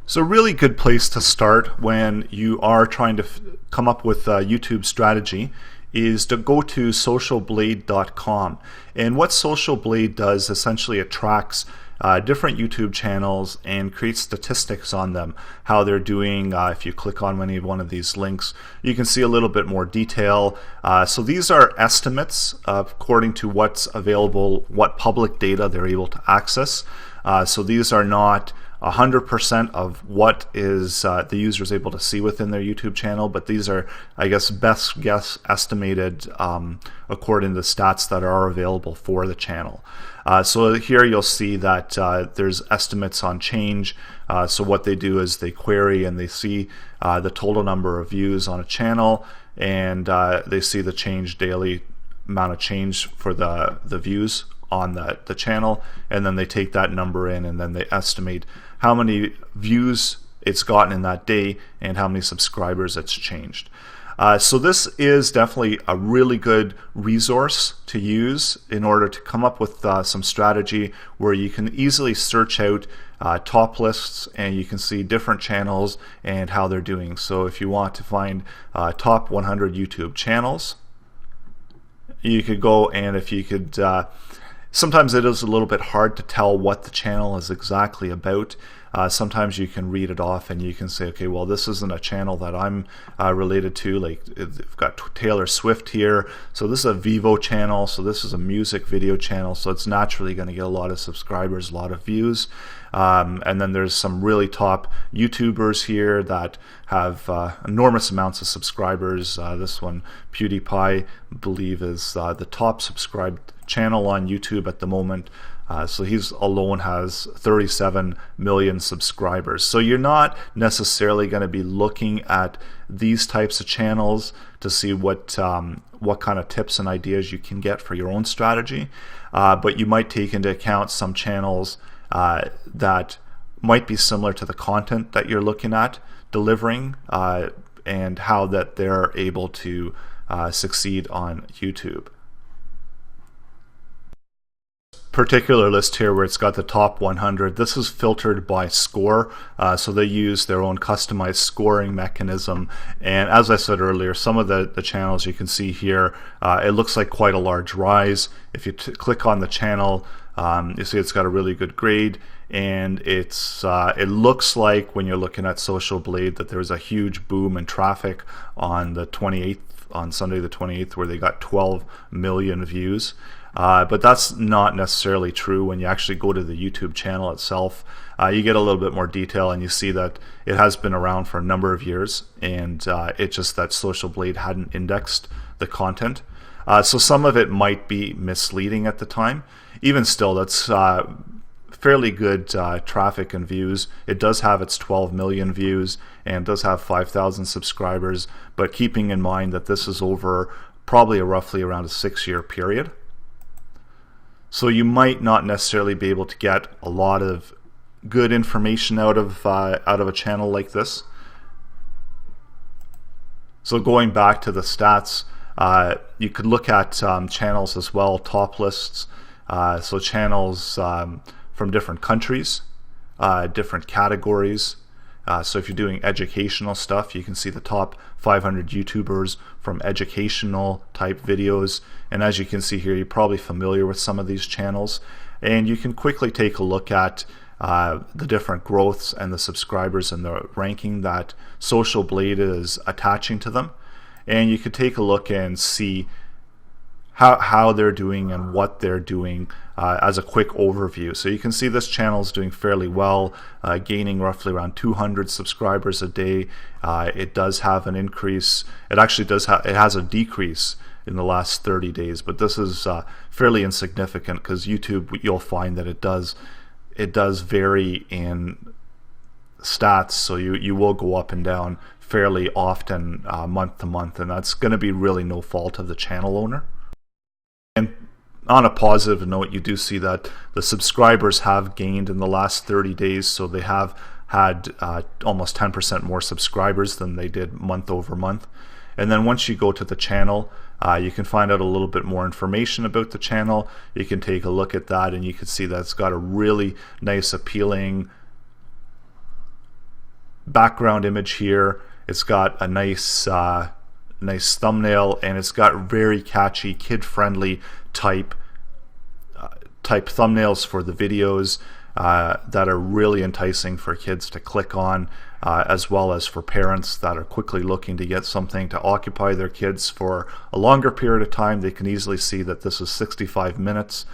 So a really good place to start when you are trying to come up with a YouTube strategy is to go to socialblade.com. And what Social Blade does, essentially it tracks different YouTube channels and creates statistics on them, how they're doing. If you click on any one of these links, you can see a little bit more detail. So these are estimates according to what's available, what public data they're able to access. So these are not 100% of what is the user is able to see within their YouTube channel, but these are, I guess, best guess estimated according to the stats that are available for the channel. So here you'll see that there's estimates on change. So what they do is they query and they see the total number of views on a channel, and they see the change daily amount of change for the views on the channel, and then they take that number in and then they estimate how many views it's gotten in that day and how many subscribers it's changed. So this is definitely a really good resource to use in order to come up with some strategy where you can easily search out top lists and you can see different channels and how they're doing. So if you want to find top 100 YouTube channels, you could go, and if you could sometimes it is a little bit hard to tell what the channel is exactly about. Sometimes you can read it off and you can say, okay, well, this isn't a channel that I'm related to. Like, they've got Taylor Swift here, so this is a Vevo channel, so this is a music video channel, so it's naturally going to get a lot of subscribers, a lot of views. And then there's some really top YouTubers here that have enormous amounts of subscribers. This one, PewDiePie, I believe is the top subscribed channel on YouTube at the moment. So he's alone has 37 million subscribers. So you're not necessarily going to be looking at these types of channels to see what kind of tips and ideas you can get for your own strategy, but you might take into account some channels that might be similar to the content that you're looking at delivering, and how that they're able to succeed on YouTube. Particular list here where it's got the top 100, this is filtered by score, so they use their own customized scoring mechanism. And as I said earlier, some of the channels you can see here, it looks like quite a large rise. If you click on the channel, you see it's got a really good grade, and it's it looks like when you're looking at Social Blade that there was a huge boom in traffic on the 28th, on Sunday the 28th, where they got 12 million views. But that's not necessarily true. When you actually go to the YouTube channel itself, you get a little bit more detail, and you see that it has been around for a number of years, and it's just that Social Blade hadn't indexed the content. So some of it might be misleading at the time. Even still, that's fairly good traffic and views. It does have its 12 million views and does have 5,000 subscribers, but keeping in mind that this is over probably roughly around a 6-year period. So you might not necessarily be able to get a lot of good information out of a channel like this. So going back to the stats, you could look at channels as well, top lists. So channels from different countries, different categories. So if you're doing educational stuff, you can see the top 500 YouTubers from educational type videos. And as you can see here, you're probably familiar with some of these channels. And you can quickly take a look at the different growths and the subscribers and the ranking that Social Blade is attaching to them. And you could take a look and see how they're doing and what they're doing as a quick overview. So you can see this channel is doing fairly well, gaining roughly around 200 subscribers a day. It does have an increase. It actually does it has a decrease in the last 30 days, but this is fairly insignificant because YouTube, you'll find that it does vary in stats. So you will go up and down fairly often, month to month, and that's going to be really no fault of the channel owner. And on a positive note, you do see that the subscribers have gained in the last 30 days, so they have had almost 10% more subscribers than they did month over month. And then once you go to the channel, you can find out a little bit more information about the channel. You can take a look at that, and you can see that it's got a really nice, appealing background image here. It's got a nice thumbnail, and it's got very catchy, kid-friendly type thumbnails for the videos that are really enticing for kids to click on, as well as for parents that are quickly looking to get something to occupy their kids for a longer period of time. They can easily see that this is 65 minutes,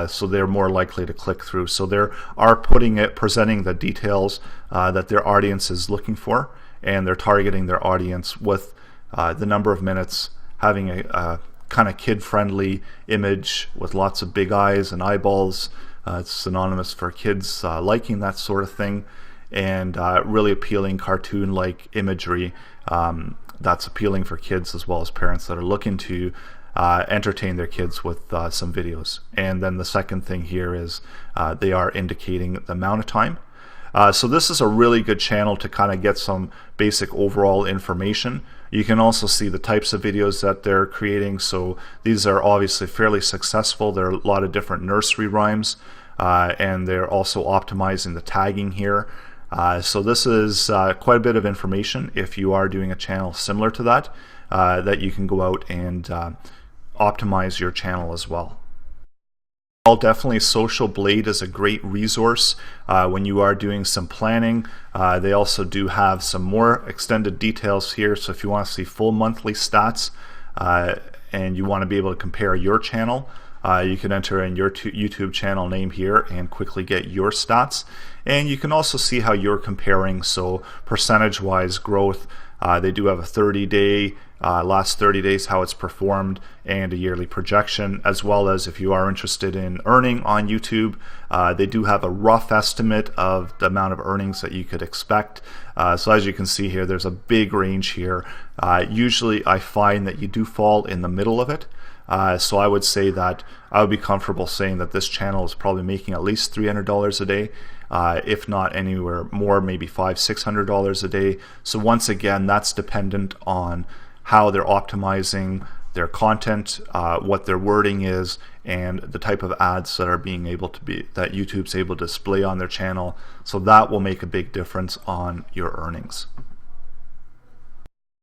so they're more likely to click through. So they are presenting the details that their audience is looking for, and they're targeting their audience with the number of minutes, having a kind of kid-friendly image with lots of big eyes and eyeballs. It's synonymous for kids liking that sort of thing, and really appealing cartoon-like imagery that's appealing for kids as well as parents that are looking to entertain their kids with some videos. And then the second thing here is they are indicating the amount of time. So this is a really good channel to kind of get some basic overall information. You can also see the types of videos that they're creating. So these are obviously fairly successful. There are a lot of different nursery rhymes, and they're also optimizing the tagging here. So this is quite a bit of information if you are doing a channel similar to that, that you can go out and optimize your channel as well. Definitely Social Blade is a great resource when you are doing some planning. They also do have some more extended details here, so if you want to see full monthly stats and you want to be able to compare your channel, you can enter in your YouTube channel name here and quickly get your stats. And you can also see how you're comparing, so percentage wise growth. They do have a 30-day, last 30 days how it's performed, and a yearly projection, as well as if you are interested in earning on YouTube, they do have a rough estimate of the amount of earnings that you could expect. So as you can see here, there's a big range here. Usually I find that you do fall in the middle of it. So I would say that I would be comfortable saying that this channel is probably making at least $300 a day, if not anywhere more, maybe $500–600 a day. So once again, that's dependent on how they're optimizing their content, what their wording is, and the type of ads that are being able to be, that YouTube's able to display on their channel. So that will make a big difference on your earnings.